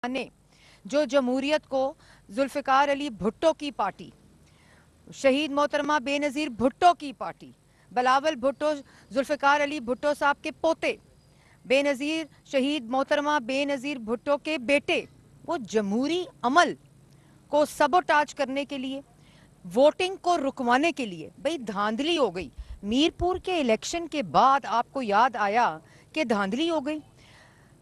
ने जो जमहूरियत को जुल्फ़िकार अली भुट्टो की पार्टी, शहीद मोहतरमा बेनज़ीर भुट्टो की पार्टी, बिलावल भुट्टो जुल्फ़िकार अली भुट्टो साहब के पोते, बेनज़ीर शहीद मोहतरमा बेनज़ीर भुट्टो के बेटे, वो जमहूरी अमल को सबोटाज करने के लिए, वोटिंग को रुकवाने के लिए भाई धांधली हो गई। मीरपुर के इलेक्शन के बाद आपको याद आया कि धांधली हो गई।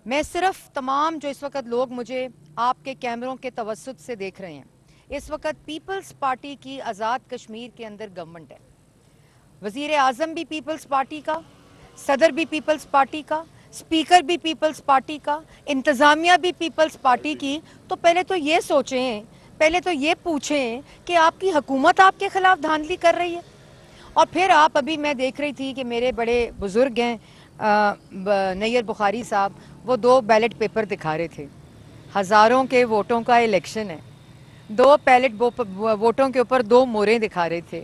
मैं सिर्फ तमाम जो इस वक्त लोग मुझे आपके कैमरों के तवस्सुत से देख रहे हैं, इस वक्त पीपल्स पार्टी की आज़ाद कश्मीर के अंदर गवर्नमेंट है। वज़ीर आज़म भी पीपल्स पार्टी का, सदर भी पीपल्स पार्टी का, स्पीकर भी पीपल्स पार्टी का, इंतज़ामिया भी पीपल्स पार्टी की। तो पहले तो ये सोचें, पहले तो ये पूछें कि आपकी हुकूमत आपके खिलाफ धांधली कर रही है। और फिर आप अभी मैं देख रही थी कि मेरे बड़े बुजुर्ग हैं नैयर बुखारी साहब, वो 2 बैलेट पेपर दिखा रहे थे। हज़ारों के वोटों का इलेक्शन है, 2 बैलेट वोटों के ऊपर 2 मोहरें दिखा रहे थे।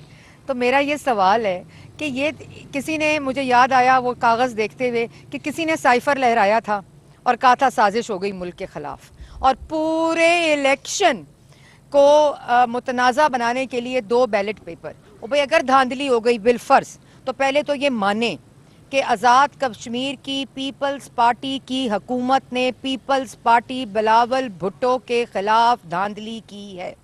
तो मेरा ये सवाल है कि ये किसी ने, मुझे याद आया वो कागज़ देखते हुए कि किसी ने साइफर लहराया था और कहा था साजिश हो गई मुल्क के ख़िलाफ़, और पूरे इलेक्शन को मुतनाज़ा बनाने के लिए 2 बैलेट पेपर। और भाई अगर धांधली हो गई बिलफर्ज, तो पहले तो ये माने कि आज़ाद कश्मीर की पीपल्स पार्टी की हुकूमत ने पीपल्स पार्टी बिलावल भुट्टो के खिलाफ धांधली की है।